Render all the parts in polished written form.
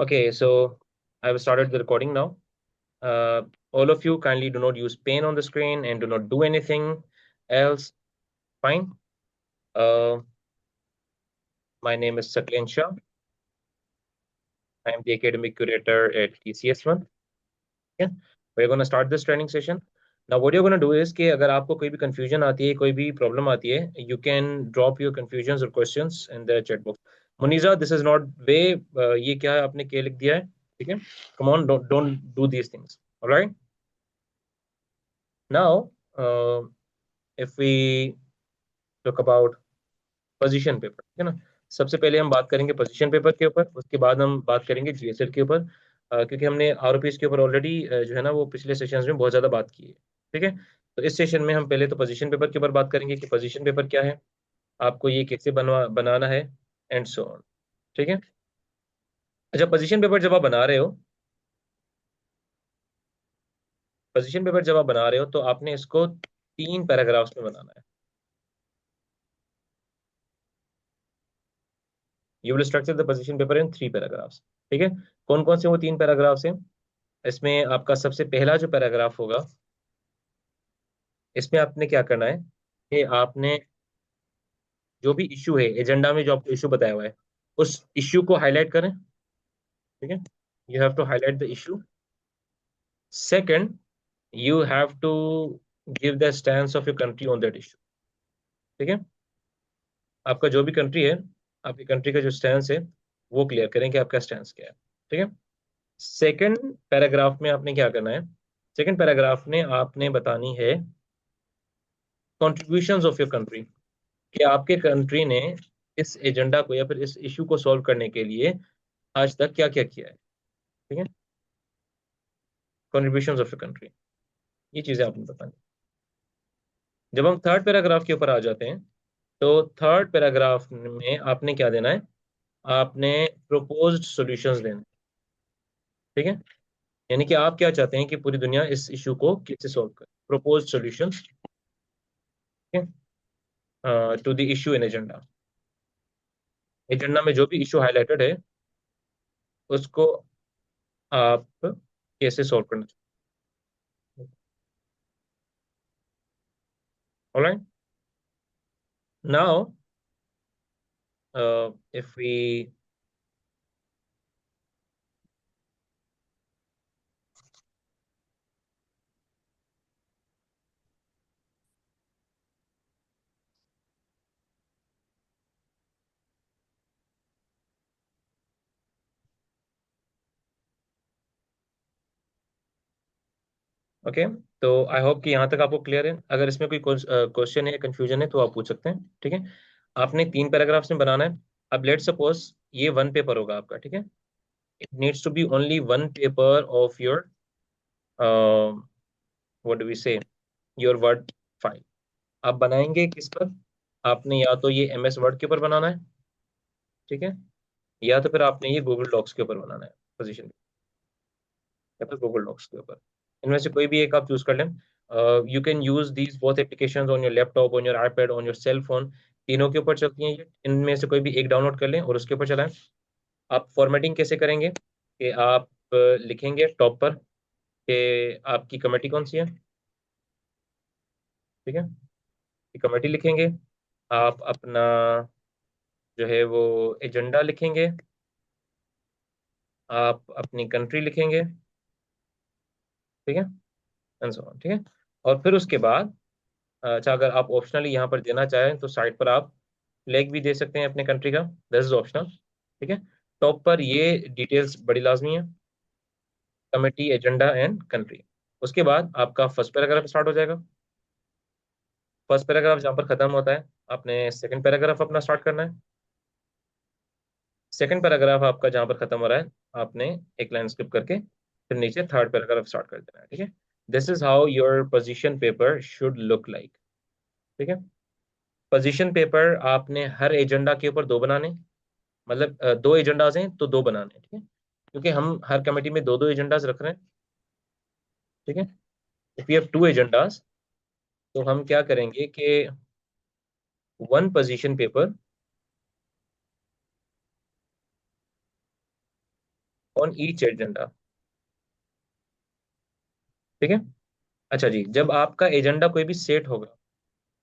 Okay, so I've started the recording now. All of you kindly do not use pen on the screen and do not do anything else. Fine. Uh, my name is Saklen Shah. I am the academic curator at TCS1. Okay, we're going to start this training session. Now, what you're going to do is कि अगर आपको कोई भी confusion आती है, कोई भी problem आती है, you can drop your confusions or questions in the chat box. Muniza, this is not way. ये क्या है आपने क्या लिख दिया है? ठीक है? Come on, don't do these things. All right? Now, if we talk about position paper, ठीक है ना? सबसे पहले हम बात करेंगे पोजीशन पेपर के ऊपर, उसके बाद हम बात करेंगे जीएसएल के ऊपर, क्योंकि हमने आरओपीएस के ऊपर ऑलरेडी जो है ना वो पिछले सेशंस में बहुत ज़्यादा बात की है। ठीक है, तो इस सेशन में हम पहले तो पोजीशन पेपर के ऊपर बात करेंगे कि पोजीशन पेपर क्या है, आपको ये कैसे बनाना है, एंड सो ऑन। ठीक है, अच्छा, पोजीशन पेपर जब आप बना रहे हो, पोजीशन पेपर जब आप बना रहे हो तो आपने इसको 3 पैराग्राफ्स में बनाना है। You will structure the position paper in 3 paragraphs. ठीक है, कौन कौन से वो 3 पैराग्राफ्स हैं? इसमें आपका सबसे पहला जो पैराग्राफ होगा, इसमें आपने क्या करना है कि आपने जो भी इश्यू है एजेंडा में, जो आपको इश्यू बताया हुआ है, उस इश्यू को हाईलाइट करें। ठीक है, you have to highlight the issue. Second, you have to give the stance of your country on that issue. ठीक है, आपका जो भी कंट्री है, आपकी कंट्री का जो स्टैंस है वो क्लियर करें कि आपका स्टैंस क्या है। ठीक है, सेकंड पैराग्राफ में आपने क्या करना है? सेकंड पैराग्राफ में आपने बतानी है कॉन्ट्रीब्यूशंस ऑफ योर कंट्री, कि आपके कंट्री ने इस एजेंडा को या फिर इस इशू को सॉल्व करने के लिए आज तक क्या क्या किया है। ठीक है, कॉन्ट्रीब्यूशंस ऑफ द कंट्री, ये चीजें आपने बतानी। जब हम थर्ड पैराग्राफ के ऊपर आ जाते हैं, तो थर्ड पैराग्राफ में आपने क्या देना है? आपने प्रोपोज्ड सॉल्यूशंस देने हैं। ठीक है, यानी कि आप क्या चाहते हैं कि पूरी दुनिया इस इशू को कैसे सॉल्व करे, प्रोपोज्ड सॉल्यूशंस। ठीक है, to the issue in agenda. Agenda में जो भी इशू हाईलाइटेड है उसको आप कैसे सॉल्व करना चाहते हैं। Alright, now if we okay, तो आई होप कि यहाँ तक आपको क्लियर है। अगर इसमें कोई क्वेश्चन है, कंफ्यूजन है, तो आप पूछ सकते हैं। ठीक है, आपने 3 पैराग्राफ्स में बनाना है। अब लेट सपोज ये 1 पेपर होगा आपका। ठीक है, it needs to be only 1 paper of your what do we say, your word file. आप बनाएंगे किस पर? आपने या तो ये एमएस वर्ड के ऊपर बनाना है, ठीक है, या तो फिर आपने ये गूगल डॉक्स के ऊपर बनाना है पोजीशन, या फिर गूगल डॉक्स के ऊपर। इनमें से कोई भी एक आप चूज कर लें। You can use these both applications on your laptop, on your iPad, on your cell phone, तीनों के ऊपर चलती हैं ये। इनमें से कोई भी एक डाउनलोड कर लें और उसके ऊपर चलाएं। आप फॉर्मेटिंग कैसे करेंगे कि आप लिखेंगे टॉप पर कि आपकी कमेटी कौन सी है। ठीक है, कमेटी लिखेंगे। आप अपना जो है वो एजेंडा लिखेंगे। आप अपनी कंट्री लिखेंगे। ठीक है, एंड सो ऑन। ठीक है, और फिर उसके बाद अच्छा, अगर आप ऑप्शनली यहाँ पर देना चाहें तो साइड पर आप फ्लैग भी दे सकते हैं अपने कंट्री का, दिस इज ऑप्शनल। ठीक है, टॉप पर ये डिटेल्स बड़ी लाजमी है, कमेटी, एजेंडा एंड कंट्री। उसके बाद आपका फर्स्ट पैराग्राफ स्टार्ट हो जाएगा। फर्स्ट पैराग्राफ जहाँ पर खत्म होता है, आपने सेकंड पैराग्राफ अपना स्टार्ट करना है। सेकंड पैराग्राफ आपका जहाँ पर खत्म हो रहा है, आपने एक लाइन स्किप करके फिर नीचे थर्ड पैराग्राफ स्टार्ट कर देना है। ठीक है, this is how your position paper should look like. ठीक है, पोजीशन पेपर आपने हर एजेंडा के ऊपर 2 बनाने, मतलब 2 एजेंडाज हैं तो 2 बनाने हैं। ठीक है, क्योंकि हम हर कमेटी में 2 एजेंडाज रख रहे हैं। ठीक है, इफ यू हैव 2 एजेंडाज, तो हम क्या करेंगे कि 1 position paper on each agenda. ठीक है। अच्छा जी, जब आपका एजेंडा कोई भी सेट होगा,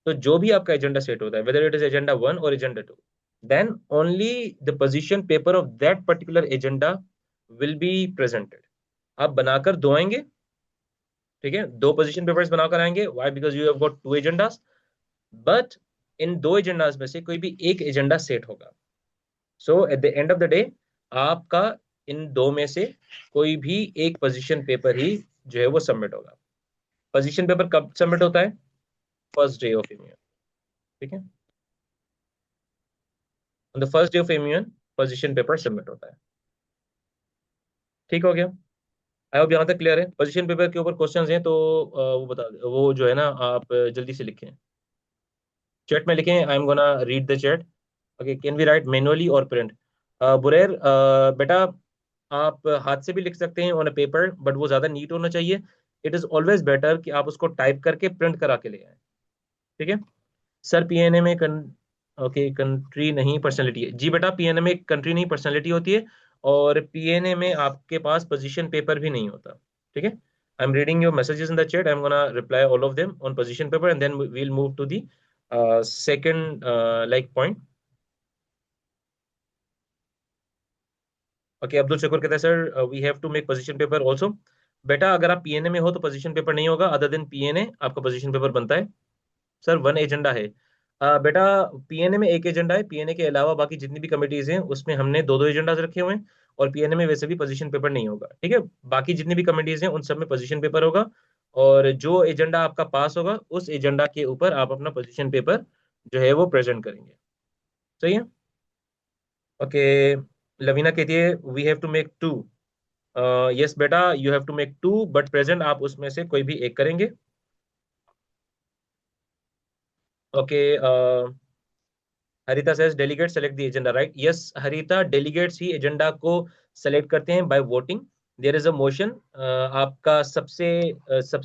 तो जो भी आपका एजेंडा सेट होता है, वेदर इट इज एजेंडा 1 और agenda 2, then only the position paper of that particular agenda will be presented. आप बनाकर दो आएंगे, ठीक है, दो पोजीशन पेपर्स बनाकर आएंगे। Why? Because you have got two agendas, but इन दो एजेंडास में से कोई भी एक एजेंडा सेट होगा। So at the end of the day, आपका इन दो में से कोई भी एक पोजीशन पेपर ही जो है वो सबमिट होगा। पोजीशन पेपर कब सबमिट होता है? First day of immune. ठीक है, on the first day of immune position paper submit होता है। ठीक हो गया? आई होप यहाँ तक क्लियर है। पोजीशन पेपर के ऊपर क्वेश्चंस हैं तो वो बता, वो जो है ना, आप जल्दी से लिखें, चैट में लिखें। I am gonna read the chat. Okay, can we write manually और प्रिंट? बुरेर, बेटा, आप हाथ से भी लिख सकते हैं ऑन अ पेपर, बट वो ज़्यादा नीट होना चाहिए। इट इज़ ऑलवेज बेटर कि आप उसको टाइप करके प्रिंट करा के ले आए। ठीक है सर, पीएनए में ओके, कंट्री नहीं पर्सनैलिटी है जी बेटा, पीएनए में कंट्री नहीं पर्सनैलिटी होती है, और पीएनए में आपके पास पोजीशन पेपर भी नहीं होता। ठीक है, I am reading your messages in the chat, I am gonna reply all of them on position paper, and then we will move to the second like point. Okay, Abdul Shakoor कहता है sir we have to make position paper also. बेटा, अगर आप PNA में हो तो position paper नहीं होगा, अदर देन पीएनए आपका पोजीशन पेपर बनता है। सर वन एजेंडा है। बेटा, पीएनए में एक एजेंडा है, पीएनए के अलावा बाकी जितनी भी कमिटीज हैं उसमें हमने दो दो एजेंडाज रखे हुए हैं, और पीएनए में वैसे भी पोजीशन पेपर नहीं होगा। ठीक है, बाकी जितनी भी कमिटीज हैं उन सब में पोजीशन पेपर होगा, और जो एजेंडा आपका पास होगा उस एजेंडा के ऊपर आप अपना पोजीशन पेपर जो है वो प्रेजेंट करेंगे। सही है? ओके, लवीना कहती है we have to make two. Yes बेटा, you have to make two, but present आप उसमें से कोई भी एक करेंगे। Okay, Harita says delegate select the agenda, right? Yes Harita, delegates ही एजेंडा को सेलेक्ट करते हैं by voting. There is a motion. आपका सबसे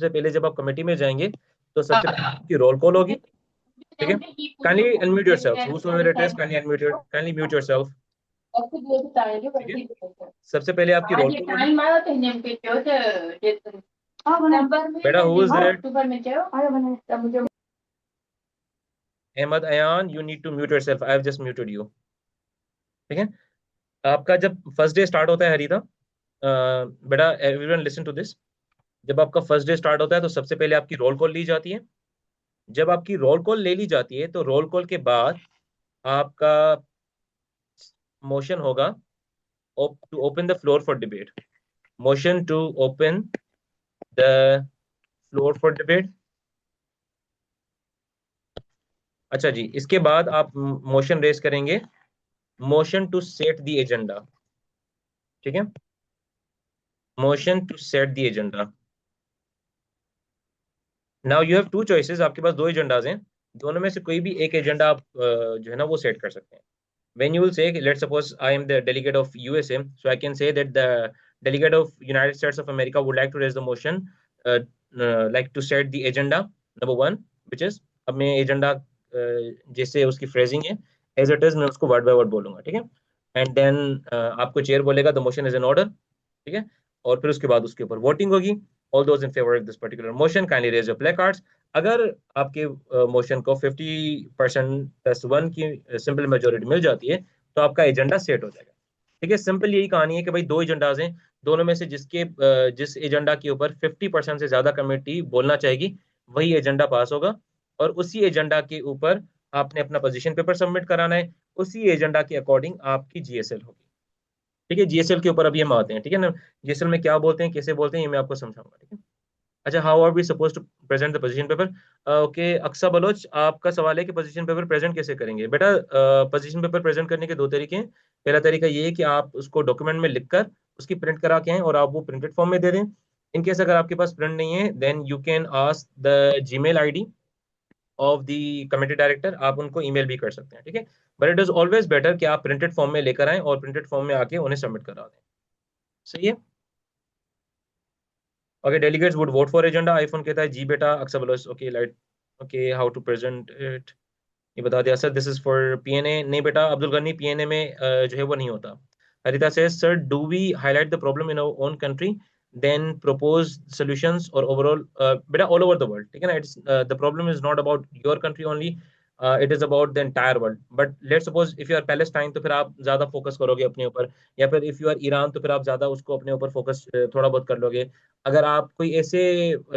पहले जब आप कमेटी में जाएंगे तो सबसे पहले आपकी रोल कॉल होगी। ठीक है, kindly unmute yourself, whosoever it is, kindly mute yourself. ठीक है, सबसे पहले आपकी रोल कॉल होगी। बेटा, who is there? Ahmed Ayan, you need to mute yourself, I have just muted you. ठीक है, आपका जब फर्स्ट डे स्टार्ट होता है हरिता, बेटा एवरीवन लिसन टू दिस, जब आपका फर्स्ट डे स्टार्ट होता है तो सबसे पहले आपकी रोल कॉल ली जाती है। जब आपकी रोल कॉल ले ली जाती है तो रोल कॉल के बाद आपका मोशन होगा to open the floor for debate. Motion to open the floor for debate. अच्छा जी, इसके बाद आप मोशन रेस करेंगे, motion to set the agenda. ठीक है, motion to set the agenda. Now you have two choices, आपके पास दो एजेंडाज हैं, दोनों में से कोई भी एक एजेंडा आप जो है ना वो सेट कर सकते हैं। When you will say, let's suppose I am the delegate of USA, so I can say that the delegate of United States of America would like to raise the motion, like to set the agenda number one, which is, अब मैं agenda जैसे उसकी phrasing है as it is मैं उसको word by word बोलूंगा। ठीक है, एंड देन आपको चेयर बोलेगा the motion is in order. ठीक है, और फिर उसके बाद उसके ऊपर वोटिंग होगी। All those in favour of this particular motion kindly raise your placards. अगर आपके मोशन को 50% प्लस वन की सिंपल मेजोरिटी मिल जाती है तो आपका एजेंडा सेट हो जाएगा। ठीक है, सिंपल यही कहानी है कि भाई दो एजेंडाज हैं, दोनों में से जिस एजेंडा के ऊपर 50% से ज्यादा कमेटी बोलना चाहेगी वही एजेंडा पास होगा, और उसी एजेंडा के ऊपर आपने अपना पोजीशन पेपर सबमिट कराना है, उसी एजेंडा के अकॉर्डिंग आपकी जीएसएल होगी। ठीक है, जीएसएल के ऊपर अभी हम आते हैं। ठीक है ना, जीएसएल में क्या बोलते हैं, कैसे बोलते हैं, ये मैं आपको समझाऊंगा। ठीक है, अच्छा, how are we suppose to present the position paper? Okay, Aqsa Baloch, आपका सवाल है कि पोजीशन पेपर प्रेजेंट कैसे करेंगे। बेटा, पोजीशन पेपर प्रेजेंट करने के दो तरीके हैं। पहला तरीका ये है कि आप उसको डॉक्यूमेंट में लिखकर उसकी प्रिंट करा के आएं और आप वो प्रिंटेड फॉर्म में दे दें। इनकेस अगर आपके पास प्रिंट नहीं है, then you can ask the Gmail ID of the committee director, आप उनको ईमेल भी कर सकते हैं। ठीक है, but it is always better कि आप प्रिंटेड फॉर्म में लेकर आएं और प्रिंटेड फॉर्म में आके उन्हें सबमिट करा दें। सही है? Okay, delegates would vote for agenda, iPhone कहता है जी बेटा, अक्सर बोलो okay light. Okay, how to present it, ये बता दिया sir, this is for PNA. नहीं बेटा अब्दुल गनी, पीएनए में जो है वो नहीं होता। Harita says, sir, do we highlight the problem in our own country, then propose solutions or overall, beta all over the world? ठीक है ना? It's the problem is not about your country only. It is about the entire world. But let's suppose if you are Palestine, तो फिर आप ज्यादा focus करोगे अपने ऊपर, या फिर if you are ईरान, तो फिर आप ज्यादा उसको अपने ऊपर फोकस थोड़ा बहुत कर लोगे. अगर आप कोई ऐसे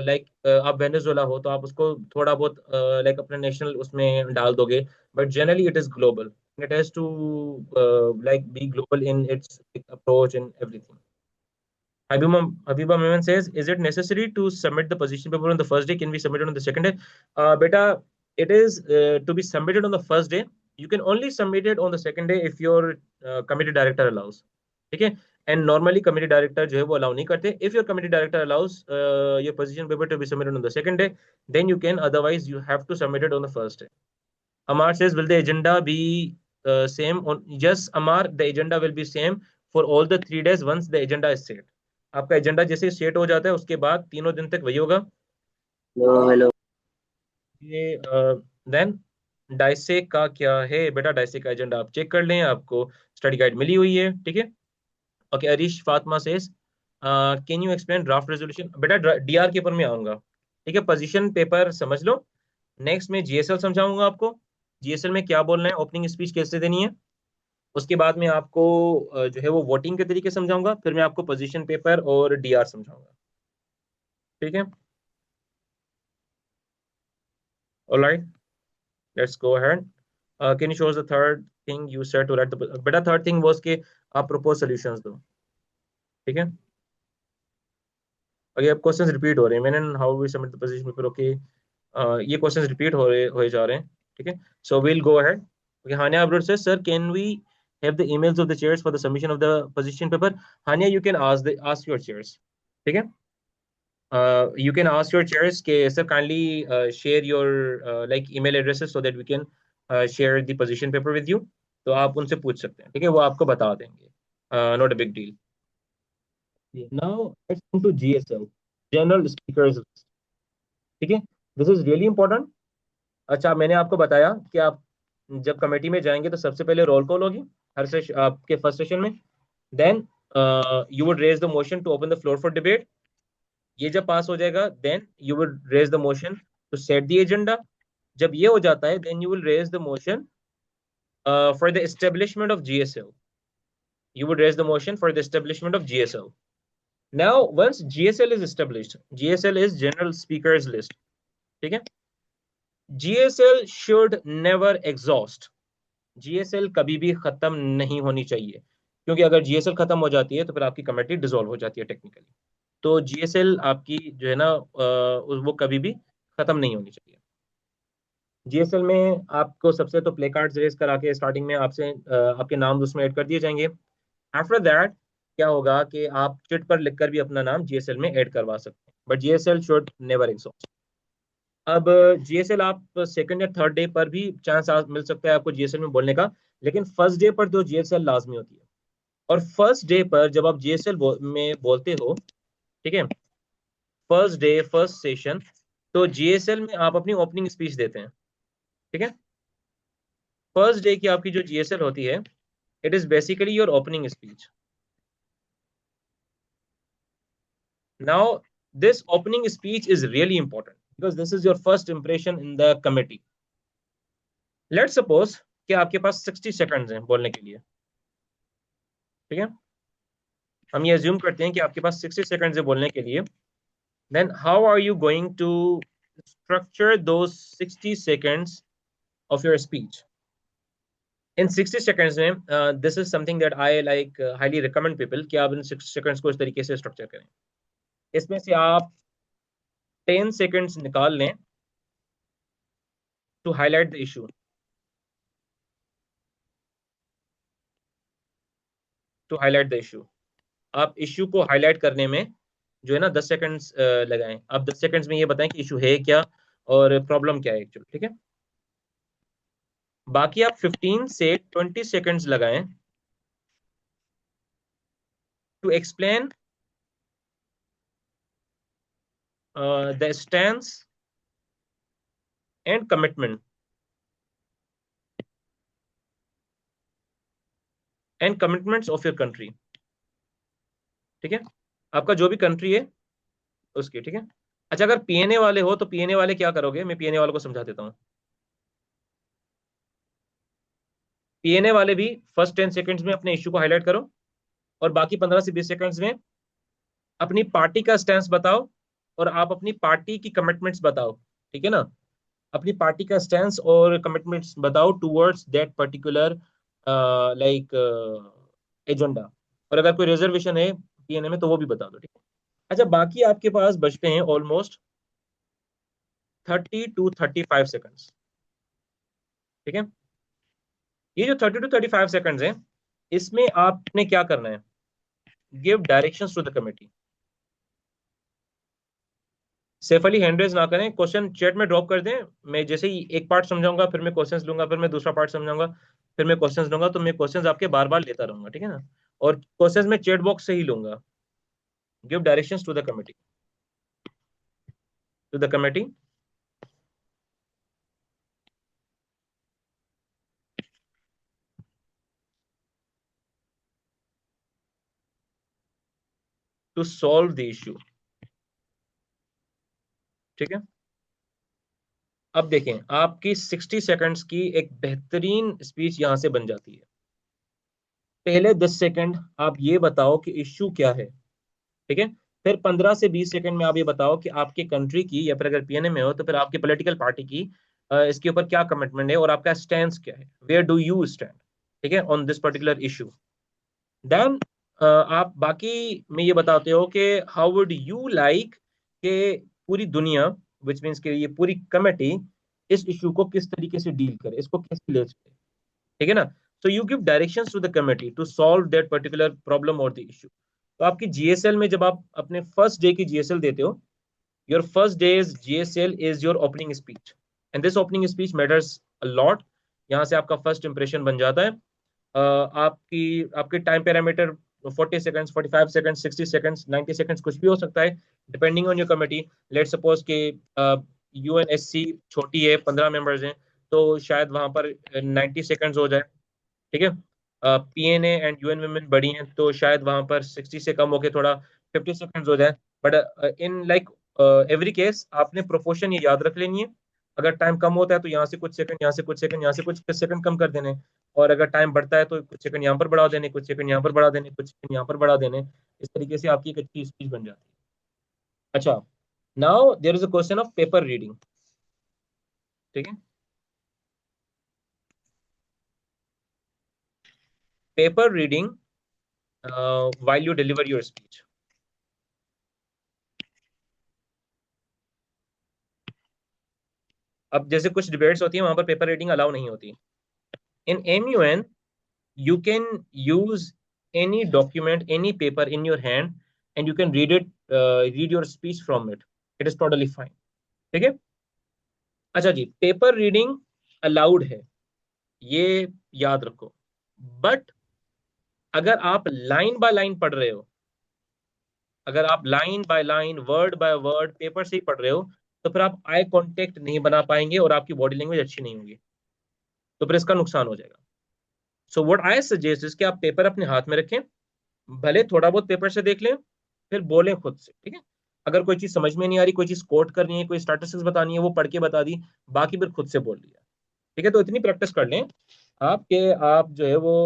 लाइक आप वेनेजुएला हो, तो आप उसको थोड़ा बहुत लाइक अपने नेशनल उसमें डाल दोगे. But generally it is global. It has to like be global in its approach and everything. Habiba Memon says, is it necessary to submit the position paper on the first day? Can we submit it on the second day? Beta, it is to be submitted on the first day. You can only submit it on the second day if your committee director allows. Okay? And normally committee director जो है वो allow नहीं करते. If your committee director allows your position paper to be submitted on the second day, then you can. Otherwise, you have to submit it on the first day. Amar says, will the agenda be same on? Yes, Amar, the agenda will be same for all the 3 days once the agenda is set. आपका agenda जैसे set हो जाता है उसके बाद तीनों दिन तक वही होगा. हेलो. ये देन डाइसे का क्या है बेटा? डाइसे का एजेंडा आप चेक कर लें, आपको स्टडी गाइड मिली हुई है. ठीक है. Okay. Areesh Fatima says, can you explain draft resolution? बेटा डीआर के ऊपर में आऊंगा. ठीक है. पोजीशन पेपर समझ लो. नेक्स्ट में जीएसएल समझाऊंगा आपको. जीएसएल में क्या बोलना है, ओपनिंग स्पीच कैसे देनी है. उसके बाद में आपको जो है वो वोटिंग के तरीके समझाऊंगा. फिर मैं आपको पोजीशन पेपर और डीआर समझाऊंगा. ठीक है. Alright, let's go ahead. Can you show the third thing you said to write the बेटा? थर्ड थिंग वाज कि आप प्रपोज सॉल्यूशंस दो. ठीक है. अगर अब क्वेश्चंस रिपीट हो रहे हैं, मैंने how we submit the position paper. Okay. ये क्वेश्चंस रिपीट हो जा रहे हैं. ठीक है. So we'll go ahead. Okay. Haniya abroad से, sir can we have the emails of the chairs for the submission of the position paper? Hania, you can ask your chairs. ठीक है. You can ask your chairs के sir kindly share your like email addresses so that we can share the position paper with you. तो आप उनसे पूछ सकते हैं. ठीक है. वो आपको बता देंगे. Not a big deal. Now let's come to GSL, General Speakers List. ठीक है. This is really important. अच्छा, मैंने आपको बताया कि आप जब कमेटी में जाएंगे तो सबसे पहले रोल कॉल होगी हर सेशन आपके फर्स्ट सेशन में. Then you would raise the motion to open the floor for debate. ये जब पास हो जाएगा, then you would raise the motion to set the agenda. जब ये हो जाता है, then you will raise the motion for the establishment of GSL. You would raise the motion for the establishment of GSL. Now, once GSL is established, GSL is General Speakers List. ठीक है. GSL should never exhaust. GSL कभी भी खत्म नहीं होनी चाहिए, क्योंकि अगर GSL खत्म हो जाती है तो फिर आपकी कमेटी डिसॉल्व हो जाती है टेक्निकली. तो GSL आपकी जो है ना वो कभी भी खत्म नहीं होनी चाहिए. GSL में आपको सबसे तो प्ले कार्ड्स रेस करा के स्टार्टिंग में आपसे आपके नाम उसमें ऐड कर दिए जाएंगे. आफ्टर दैट क्या होगा कि आप चिट पर लिखकर भी अपना नाम GSL में ऐड करवा सकते हैं. But GSL should never exhaust. अब GSL आप सेकंड या थर्ड डे पर भी चांस मिल सकता है आपको GSL में बोलने का, लेकिन फर्स्ट डे पर तो GSL लाजमी होती है. और फर्स्ट डे पर जब आप GSL में बोलते हो, ठीक है, फर्स्ट डे फर्स्ट सेशन, तो GSL में आप अपनी ओपनिंग स्पीच देते हैं. ठीक है. फर्स्ट डे की आपकी जो GSL होती है, it is basically your opening speech. Now this opening speech is really important because this is your first impression in the committee. Let's suppose कि आपके पास 60 सेकंड्स हैं बोलने के लिए. ठीक है. हम ये अज्यूम करते हैं कि आपके पास 60 सेकंड्स है बोलने के लिए. Then how are you going to structure those 60 seconds of your speech? In 60 seconds में this is something that I like highly recommend people कि आप इन 60 seconds को इस तरीके से स्ट्रक्चर करें. इसमें से आप 10 seconds निकाल लें to highlight the issue. To highlight the issue. आप इश्यू को हाईलाइट करने में जो है ना 10 सेकंड्स लगाएं. आप 10 सेकंड्स में ये बताएं कि इशू है क्या और प्रॉब्लम क्या है एक्चुअली. ठीक है. बाकी आप 15 से 20 सेकंड्स लगाएं to explain the stance and commitment. And commitments of your country. ठीक है, आपका जो भी कंट्री है उसकी। ठीक है, अच्छा अगर पीएनए वाले हो तो पीएनए वाले क्या करोगे, मैं पीएनए वालों को समझा देता हूँ। पीएनए वाले भी फर्स्ट 10 सेकंड्स में अपने इश्यू को हाईलाइट करो, और बाकी 15 से 20 सेकंड्स में अपनी पार्टी का स्टैंस बताओ, और आप अपनी पार्टी की कमिटमेंट्स बताओ। ठीक है ना, अपनी पार्टी का स्टैंस और कमिटमेंट्स बताओ towards that particular like agenda. और अगर कोई रिजर्वेशन है पीएनए में तो वो भी बता दो। ठीक है, अच्छा बाकी आपके पास बचते हैं ऑलमोस्ट 30 to 35 सेकंड्स। ठीक है, ये जो 30 to 35 सेकंड्स है, इसमें आपने क्या करना है, give directions to the committee. Saif Ali hand raise ना करें, क्वेश्चन चैट में ड्रॉप कर दें। मैं जैसे ही एक पार्ट समझाऊंगा फिर मैं क्वेश्चंस लूंगा, फिर मैं दूसरा पार्ट समझाऊंगा, फिर मैं क्वेश्चंस लूंगा, तो मैं क्वेश्चंस आपके बार बार लेता रहूंगा। ठीक है ना, और क्वेश्चंस मैं चैट बॉक्स से ही लूंगा। Give directions to the committee, to the committee to solve the issue. ठीक है, अब देखें आपकी 60 सेकंड्स की एक बेहतरीन स्पीच यहां से बन जाती है। पहले 10 सेकंड आप ये बताओ कि इश्यू क्या है। ठीक है, फिर 15 से 20 सेकंड में आप ये बताओ कि आपके कंट्री की, या फिर अगर पीएनए में हो तो फिर आपकी पॉलिटिकल पार्टी की इसके ऊपर क्या कमिटमेंट है और आपका स्टैंड क्या है, वेयर डू यू स्टैंड। ठीक है, on this particular issue. Then आप बाकी में ये बताते हो कि हाउ वुड यू लाइक कि पूरी दुनिया, विच मीन्स कि ये पूरी कमेटी इस इशू को किस तरीके से डील करे, इसको कैसे ले सके। ठीक है ना, so you give directions to the committee to solve that particular problem or the issue. तो आपकी जीएसएल में जब आप अपने फर्स्ट डे की जीएसएल देते हो, your first days GSL is your opening speech, and this opening speech matters a lot. यहाँ से आपका फर्स्ट इंप्रेशन बन जाता है। आपकी आपके time parameter 40 seconds, 45 seconds, 60 seconds, 90 seconds कुछ भी हो सकता है, depending on your committee. Let suppose के यूएनएससी छोटी है, 15 मेंबर्स हैं, तो शायद वहां पर 90 सेकंड्स हो जाए। ठीक है, पीएनए एंड यूएन वुमेन बड़ी हैं तो शायद वहां पर 60 से कम होके थोड़ा 50 सेकंड्स हो जाए। But in like every case आपने प्रोपोर्शन ये याद रख लेनी है। अगर टाइम कम होता है तो यहाँ से कुछ सेकंड, यहाँ से कुछ सेकंड, यहाँ से कुछ सेकंड कम कर देने, और अगर टाइम बढ़ता है तो कुछ सेकंड यहाँ पर बढ़ा देने, कुछ सेकंड यहाँ पर बढ़ा देने, कुछ सेकंड यहाँ पर बढ़ा देने। इस तरीके से आपकी एक अच्छी स्पीच बन जाती है। अच्छा, now there is a question of paper reading. ठीक है, paper reading while you deliver your speech. अब जैसे कुछ डिबेट्स होती है वहां पर पेपर रीडिंग अलाउ नहीं होती। इन MUN you can use any document, any paper in your hand, and you can read it, read your speech from it. It is totally fine. ठीक है, अच्छा जी, पेपर रीडिंग अलाउड है, ये याद रखो। But अगर आप लाइन बाय लाइन पढ़ रहे हो, अगर आप line by line, word by word paper से ही पढ़ रहे हो, तो फिर आप आई कांटेक्ट नहीं बना पाएंगे और आपकी बॉडी लैंग्वेज अच्छी नहीं होगी, तो फिर इसका नुकसान हो जाएगा। So what I suggest is कि आप पेपर अपने हाथ में रखें, भले थोड़ा बहुत पेपर से देख लें, फिर बोलें खुद से। ठीक है, अगर कोई चीज समझ में नहीं आ रही, कोई चीज कोट करनी है, कोई स्टैटिस्टिक्स बतानी है, वो पढ़ के बता दी, बाकी फिर खुद से बोल लिया। ठीक है, तो इतनी प्रैक्टिस कर लें आपके, आप जो है वो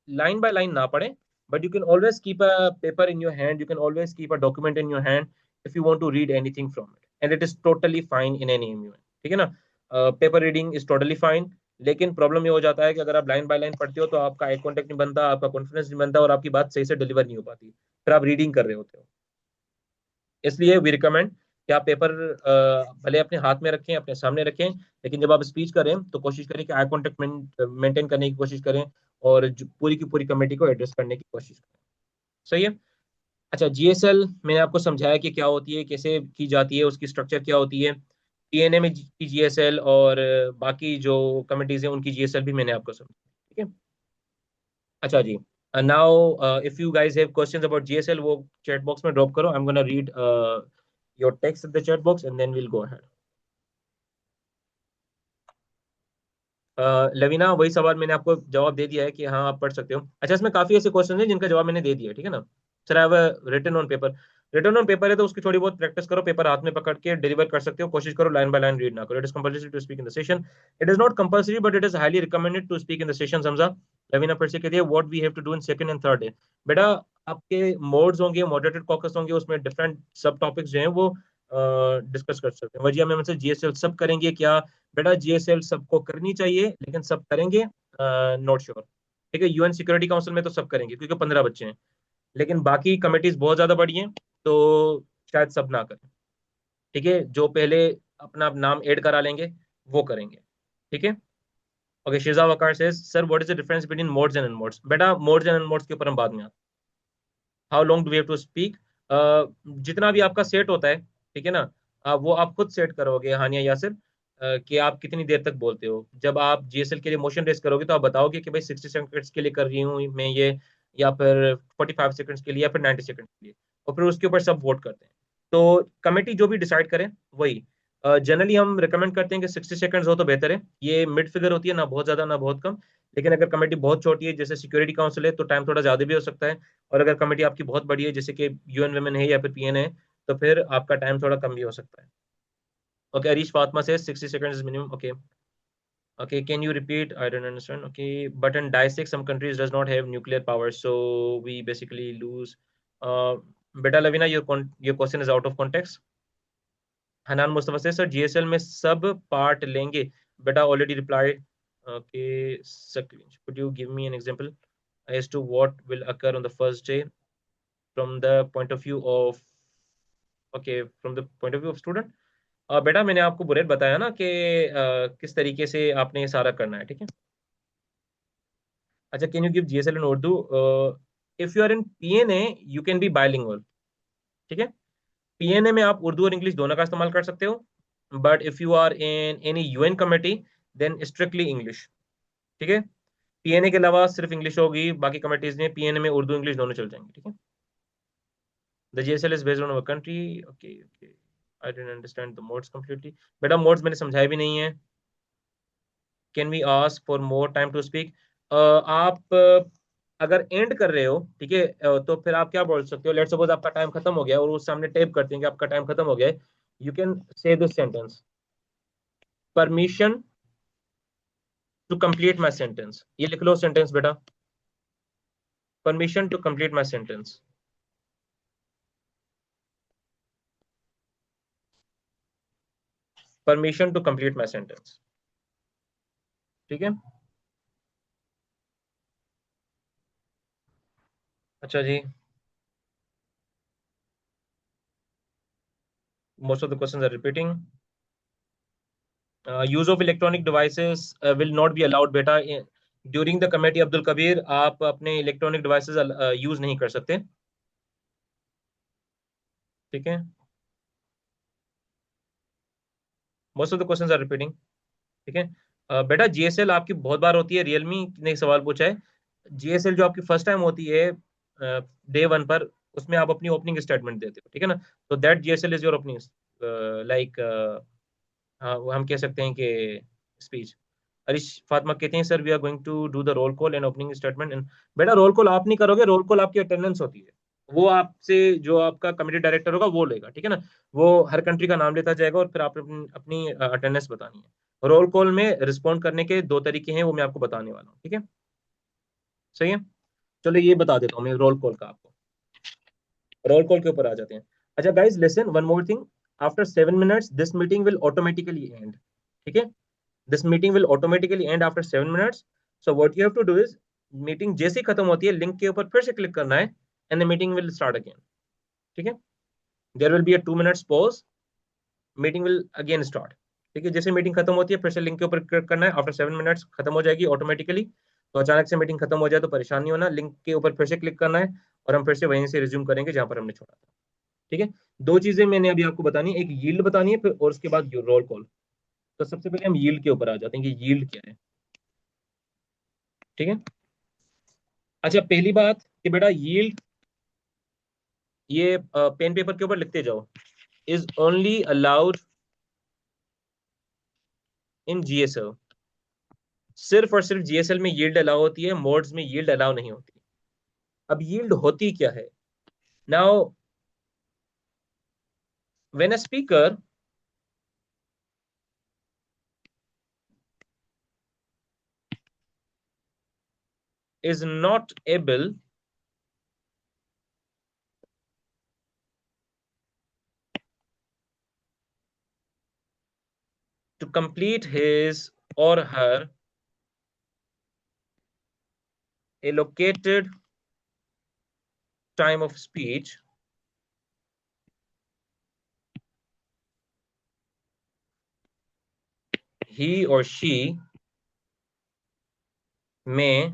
लाइन बाय लाइन ना पढ़ें, but you can always keep a paper in your hand, you can always keep a document in your hand if you want to read anything from it, and it is totally fine in any MUN। ठीक है ना, paper reading is totally fine. लेकिन problem ये हो जाता है कि अगर आप लाइन बाय लाइन पढ़ते हो तो आपका आई कॉन्टेक्ट नहीं बनता, आपका कॉन्फिडेंस नहीं बनता, और आपकी बात सही से डिलीवर नहीं हो पाती, फिर आप रीडिंग कर रहे होते हो। इसलिए वी रिकमेंड कि आप पेपर भले अपने हाथ में रखें, अपने सामने रखें, लेकिन जब आप स्पीच करें तो कोशिश करें कि आई कॉन्टेक्ट मेंटेन करने की कोशिश करें, और पूरी की पूरी कमेटी को एड्रेस करने की कोशिश करें। सही है, अच्छा जीएसएल मैंने आपको समझाया कि क्या होती है, कैसे की जाती है, उसकी स्ट्रक्चर क्या होती है। पीएनए में की जीएसएल और बाकी जो कमिटीज हैं उनकी जीएसएल भी मैंने आपको समझाया। ठीक है, अच्छा जी, now if you guys have questions about GSL, वो चैट बॉक्स में ड्रॉप करो। I am gonna read your text in the chat box and then we'll go ahead. Lavina, वही सवाल मैंने आपको जवाब दे दिया है कि हाँ आप पढ़ सकते हो। अच्छा, इसमें काफी ऐसे क्वेश्चन हैं जिनका जवाब मैंने दे दिया है, ठीक है ना। Sir I have written on paper. Written on paper है तो उसकी थोड़ी बहुत प्रैक्टिस करो, पेपर हाथ में पकड़ के डिलीवर कर सकते हो, कोशिश करो लाइन बाय लाइन रीड ना करो। It is compulsory to speak in the session. It is not compulsory but it is highly recommended to speak in the session, समझा। लवीना फिर से कहती है what we have to do in second and third day. बेटा, आपके modes होंगे, moderated caucus होंगे, उसमें डिफरेंट सब टॉपिक्स जो हैं वो डिस्कस कर सकते हैं। वजिया में से जीएसएल सब करेंगे क्या? बेटा, जीएसएल सबको करनी चाहिए, लेकिन सब करेंगे नॉट श्योर। ठीक है, यूएन सिक्योरिटी काउंसिल में तो सब करेंगे क्योंकि 15 बच्चे हैं, लेकिन बाकी कमिटीज बहुत ज्यादा बड़ी हैं, तो शायद सब ना करें। ठीक है, जो पहले अपना नाम ऐड करा लेंगे वो करेंगे। ठीक है। ओके, शिजा वकार से sir what is the difference between mods and unmods? बेटा, मोड्स एंड अनमोड्स के ऊपर हम बाद में आते हैं। How long do we have to speak? जितना भी आपका सेट होता है, ठीक है ना, वो आप खुद सेट करोगे हानिया यासिर, कि आप कितनी देर तक बोलते हो। जब आप जीएसएल के लिए मोशन रेस करोगे तो आप बताओगे कि भाई 60 सेकंड्स के लिए कर रही हूँ मैं ये, या फिर 45 सेकंड्स के लिए, या फिर 90 सेकंड्स के लिए, और फिर उसके ऊपर सब वोट करते हैं। तो कमेटी जो भी डिसाइड करे वही। जनरली हम रिकमेंड करते हैं कि 60 सेकंड्स हो तो बेहतर है। ये मिड फिगर होती है, ना बहुत ज्यादा ना बहुत कम। लेकिन अगर कमेटी बहुत छोटी है जैसे सिक्योरिटी काउंसिल है तो टाइम थोड़ा ज्यादा भी हो सकता है। और अगर कमेटी आपकी बहुत बड़ी है जैसे कि यूएन वुमेन है या फिर पीएन है, तो फिर आपका टाइम थोड़ा कम भी हो सकता है। ओके, अरीश फातिमा से 60 seconds minimum. Okay. Okay, can you repeat? I don't understand. Okay, but in DISEC some countries does not have nuclear power, so we basically lose. बेटा Lavina, your question is out of context. Hanan Mustafa से sir GSL में सब part लेंगे? बेटा already replied. Okay, could you give me an example as to what will occur on the first day from the point of view of, okay, from the point of view of student. बेटा, मैंने आपको bullet बताया ना कि किस तरीके से आपने ये सारा करना है, ठीक है। अच्छा, can you give GSL in Urdu? If you are in PNA you can be bilingual. ठीक है, पीएनए में आप उर्दू और इंग्लिश दोनों का इस्तेमाल कर सकते हो, but if you are in any UN committee then strictly English. ठीक है, पीएनए के अलावा सिर्फ इंग्लिश होगी, बाकी कमेटीज में पीएनए में उर्दू इंग्लिश दोनों चल जाएंगे। ठीक है। The GSL is based on our country. Okay okay, I didn't understand the mods completely. बेटा, मोड्स मैंने समझाया भी नहीं है। Can we ask for more time to speak? आप अगर एंड कर रहे हो, ठीक है, तो फिर आप क्या बोल सकते हो? लेट्स सपोज आपका टाइम खत्म हो गया और उस सामने टेप करते हैं कि आपका टाइम खत्म हो गया है। You can say this sentence, permission to complete my sentence. ये लिख लो सेंटेंस बेटा, permission to complete my sentence. Permission to complete my sentence. ठीक है। अच्छा जी, most of the questions are repeating. Use of electronic devices will not be allowed बेटा during the committee. Abdul Kabir, आप अपने इलेक्ट्रॉनिक डिवाइसेस यूज नहीं कर सकते। ठीक है, most of the questions are repeating. ठीक है। बेटा, जीएसएल आपकी बहुत बार होती है, रियलमी ने एक सवाल पूछा है। जीएसएल जो आपकी फर्स्ट टाइम होती है डे वन पर, उसमें आप अपनी ओपनिंग स्टेटमेंट देते हो, ठीक है ना। तो that GSL is your opening, like, हाँ वो हम कह सकते हैं कि स्पीच। अरिश फातिमा कहते हैं sir we are going to do the roll call and opening statement end. बेटा, रोल कॉल आप नहीं करोगे, रोल कॉल आपकी अटेंडेंस होती है, वो आपसे जो आपका कमिटी डायरेक्टर होगा वो लेगा, ठीक है ना। वो हर कंट्री का नाम लेता जाएगा और फिर आप अपनी अटेंडेंस बतानी है। रोल कॉल में रिस्पॉन्ड करने के दो तरीके हैं, वो मैं आपको बताने वाला हूँ, ठीक है। सही है, चलो ये बता देता हूँ मैं रोल कॉल का आपको। रोल कॉल के ऊपर आ जाते हैं। अच्छा guys listen one more thing, after 7 minutes this meeting will automatically end. ठीक है, this meeting will automatically end after 7 minutes. So what you have to do is, meeting जैसे ही खत्म होती है लिंक के ऊपर फिर से क्लिक करना है and the meeting will start again. ठीक है, there will be a 2 minutes pause, meeting will again start. ठीक है, जैसे मीटिंग खत्म होती है फिर से लिंक के ऊपर क्लिक करना है, आफ्टर 7 मिनट्स खत्म हो जाएगी ऑटोमेटिकली। तो अचानक से मीटिंग खत्म हो जाए तो परेशान नहीं होना, लिंक के ऊपर फिर से क्लिक करना है और हम फिर से वहीं से रिज्यूम करेंगे जहां पर हमने छोड़ा था। ठीक है, दो चीजें मैंने अभी आपको बतानी है, एक यील्ड बतानी है फिर और उसके बाद रोल कॉल। तो सबसे पहले हम यील्ड के ऊपर आ जाते हैं कि यील्ड क्या है। ठीक है। अच्छा, पहली बात कि बेटा यील्ड, ये पेन पेपर के ऊपर लिखते जाओ, is only allowed in GSL. सिर्फ और सिर्फ जीएसएल में यील्ड अलाउ होती है, मोड्स में यील्ड अलाउ नहीं होती। अब यील्ड होती क्या है? Now when a speaker is not able to complete his or her allocated time of speech, he or she may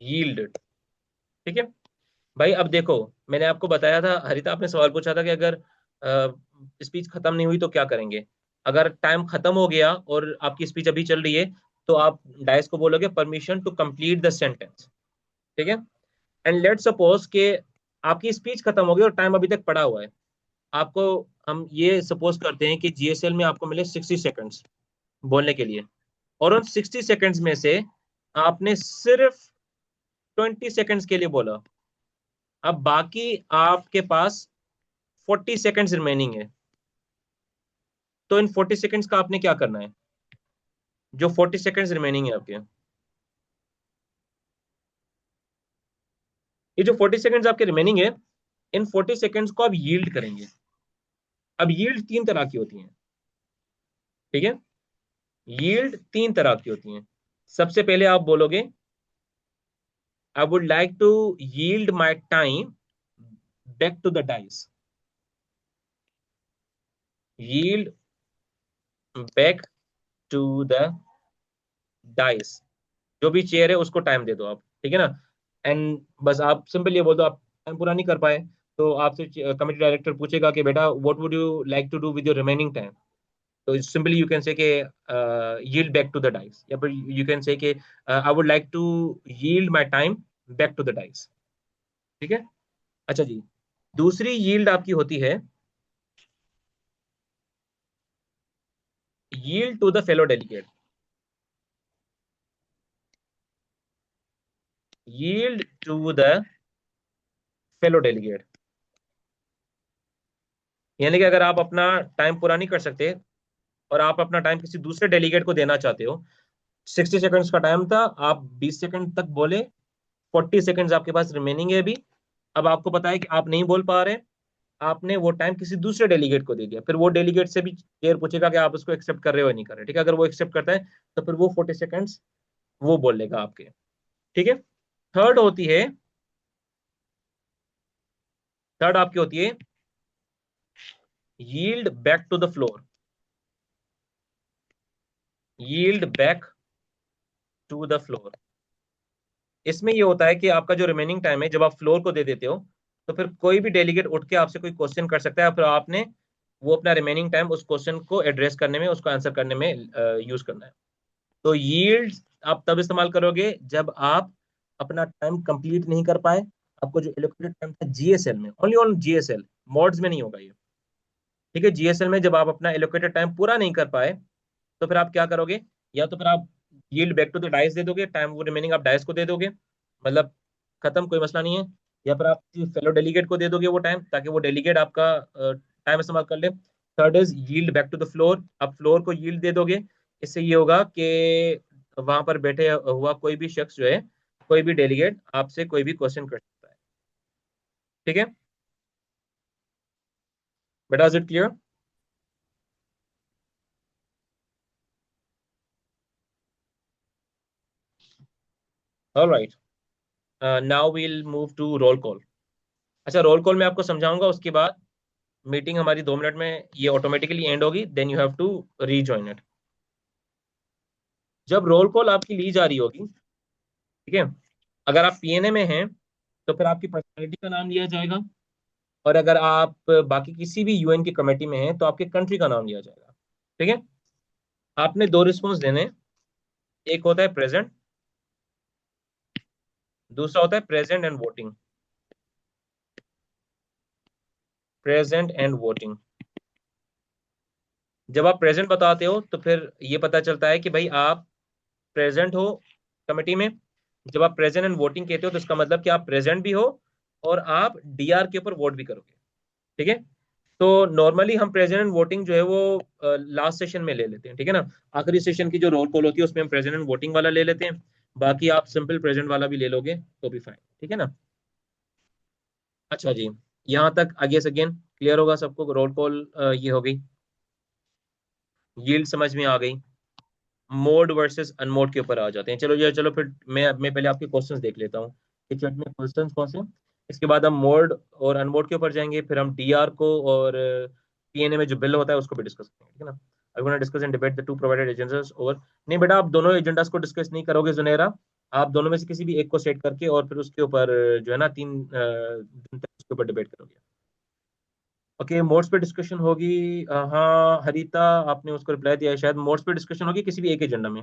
yield। ठीक है भाई। अब देखो, मैंने आपको बताया था, हरिता आपने सवाल पूछा था कि अगर स्पीच खत्म नहीं हुई तो क्या करेंगे। अगर टाइम खत्म हो गया और आपकी स्पीच अभी चल रही है, तो आप डायस को बोलोगे permission to complete the sentence. ठीक है। एंड लेट सपोज के आपकी स्पीच खत्म हो गई और टाइम अभी तक पड़ा हुआ है। आपको, हम ये सपोज करते हैं कि जीएसएल में आपको मिले 60 सेकंड्स बोलने के लिए, और उन 60 सेकंड्स में से आपने सिर्फ 20 सेकंड्स के लिए बोला। अब बाकी आपके पास 40 सेकंड्स रिमेनिंग है। तो इन 40 सेकंड्स का आपने क्या करना है? जो 40 सेकंड्स रिमेनिंग है आपके, ये जो 40 सेकंड्स आपके रिमेनिंग है, इन 40 सेकंड्स को आप यील्ड करेंगे। अब यील्ड तीन तरह की होती है। ठीक है। यील्ड तीन तरह की होती है। सबसे पहले आप बोलोगे, I would like to yield my time back to the dais. Yield back to the dais. जो भी चेयर है उसको टाइम दे दो आप। ठीक है ना। एंड बस आप सिंपल ये बोल दो, आप टाइम पूरा नहीं कर पाए, तो आपसे कमिटी डायरेक्टर पूछेगा कि बेटा what would you like to do with your remaining time. तो सिंपली यू कैन से कि yield back to the dais, या फिर यू कैन से कि I would like to yield my time back to the dais. ठीक है। अच्छा जी। दूसरी यील्ड आपकी होती है yield to the fellow delegate. Yield to the fellow delegate, यानी कि अगर आप अपना टाइम पूरा नहीं कर सकते और आप अपना टाइम किसी दूसरे डेलीगेट को देना चाहते हो, 60 सेकंड्स का टाइम था, आप 20 सेकंड तक बोले, 40 सेकंड्स आपके पास रिमेनिंग है अभी। अब आपको पता है कि आप नहीं बोल पा रहे, आपने वो टाइम किसी दूसरे डेलीगेट को दे दिया, फिर वो डेलीगेट से भी क्लियर पूछेगा कि आप उसको एक्सेप्ट कर रहे हो या नहीं कर रहे। ठीक है। अगर वो एक्सेप्ट करता है तो फिर वो 40 सेकंड्स वो बोल लेगा आपके। ठीक है। थर्ड होती है, थर्ड आपकी होती है yield back to the floor. Yield back to the floor. इसमें ये होता है कि आपका जो रिमेनिंग टाइम है, जब आप फ्लोर को दे देते हो, तो फिर कोई भी डेलीगेट उठ के आपसे कोई क्वेश्चन कर सकता है, फिर आपने वो अपना रिमेनिंग टाइम उस क्वेश्चन को एड्रेस करने में, उसको आंसर करने में यूज करना है। तो यील्ड आप तब इस्तेमाल करोगे जब आप अपना टाइम कंप्लीट नहीं कर पाए। आपको जो एलोकेटेड टाइम था जीएसएल में, ओनली ऑन जीएसएल, मॉड्स में नहीं होगा ये। ठीक है। जीएसएल में जब आप अपना एलोकेटेड टाइम पूरा नहीं कर पाए, तो फिर आप क्या करोगे? या तो फिर आप yield back to the dais दे दोगे, टाइम वो रिमेनिंग आप डाइस को दे दोगे, मतलब खत्म, कोई मसला नहीं है। या फिर आप फेलो डेलीगेट को दे दोगे वो टाइम, ताकि वो डेलीगेट आपका टाइम इस्तेमाल कर ले। Third is yield back to the floor. आप फ्लोर को यील्ड दे दोगे। इससे ये होगा कि वहां पर बैठे हुआ कोई भी शख्स जो है, कोई भी डेलीगेट आपसे कोई भी क्वेश्चन कर सकता है। ठीक है। बेटा, is it clear? Alright. Now we'll move to roll call. अच्छा, रोल कॉल मैं आपको समझाऊंगा, उसके बाद मीटिंग हमारी 2 मिनट में ये ऑटोमेटिकली एंड होगी, then you have to rejoin it. जब रोल कॉल आपकी ली जा रही होगी, ठीक है, अगर आप पीएनए में हैं तो फिर आपकी पर्सनैलिटी का नाम लिया जाएगा, और अगर आप बाकी किसी भी यूएन की कमेटी में हैं तो आपके कंट्री का नाम लिया जाएगा। ठीक है। आपने दो रिस्पॉन्स देने हैं। एक होता है प्रेजेंट, दूसरा होता है present and voting. Present and voting. जब आप प्रेजेंट बताते हो तो फिर ये पता चलता है कि भाई आप प्रेजेंट हो कमेटी में। जब आप प्रेजेंट एंड वोटिंग कहते हो तो इसका मतलब कि आप प्रेजेंट भी हो और आप डीआर के ऊपर वोट भी करोगे। ठीक है। तो नॉर्मली हम प्रेजेंट एंड वोटिंग जो है वो लास्ट सेशन में ले लेते हैं, ठीक है ना। आखिरी सेशन की जो रोल कॉल होती है उसमें हम प्रेजेंट एंड वोटिंग वाला ले लेते हैं। बाकी आप सिंपल प्रेजेंट वाला भी ले लोगे तो भी फाइन, ठीक है ना। अच्छा जी, यहाँ तक आगे से अगेन क्लियर होगा सबको, रोल कॉल ये हो गई, यील्ड समझ में आ गई। मोड वर्सेस अनमोड के ऊपर आ जाते हैं। चलो ये, चलो फिर मैं पहले आपके क्वेश्चंस देख लेता हूँ कि चैट में क्वेश्चंस कौन से हैं। इसके बाद हम मोड और अनमोड के ऊपर जाएंगे, फिर हम डीआर को और पीएनए में जो बिल होता है उसको भी डिस्कस करेंगे, ठीक है ना। I gonna discuss and debate the two provided agendas over. नहीं बेटा, आप दोनों एजेंडास को डिस्कस नहीं करोगे जुनेरा। आप दोनों में से किसी भी एक को सेट करके और फिर उसके ऊपर जो है ना 3 दिन तक उसके ऊपर डिबेट करोगे। ओके, मोड्स पे डिस्कशन होगी। हाँ हरिता, आपने उसको रिप्लाई दिया है शायद। मोड्स पे डिस्कशन होगी किसी भी एक एजेंडा में।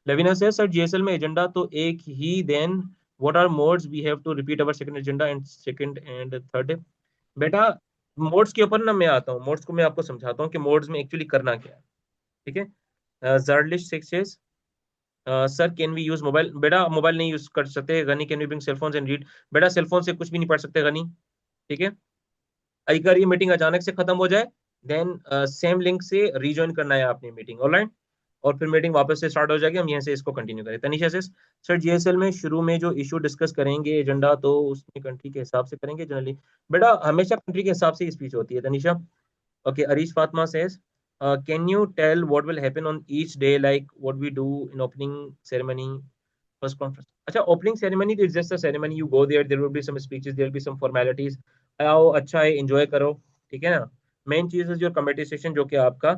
लेविना से सर जीएसएल में एजेंडा तो एक ही, then what are mods, we have to repeat our second agenda and second and third. बेटा मोड्स के ऊपर ना मैं आता हूँ, मोड्स को मैं आपको समझाता हूँ कि मोड्स में एक्चुअली करना क्या है। ठीक है। जर्लिश six sir can we use mobile. बेटा मोबाइल नहीं यूज कर सकते Ghani, can we bring cellphones and read. बेटा सेलफोन से कुछ भी नहीं पढ़ सकते गनी, ठीक है। अगर ये मीटिंग अचानक से खत्म हो जाए देन सेम लिंक से रीजॉइन करना है आपने मीटिंग, ऑनलाइन। और फिर मीटिंग वापस से स्टार्ट हो जाएगी, हम यहीं से इसको कंटिन्यू करें। तनीषा से सर जीएसएल में शुरू में जो इशू डिस्कस करेंगे एजेंडा तो उसमें कंट्री के हिसाब से करेंगे जनरली। बेटा हमेशा कंट्री के हिसाब से स्पीच होती है Tanisha. Okay, Areesh Fatima says can you tell what will happen on each day, like what we do in opening ceremony, first conference. अच्छा, opening ceremony is just a ceremony, you go there, there will be some speeches, there will be some formalities. आओ अच्छा है, enjoy करो, ठीक है ना। Main चीज is your committee session जो कि आपका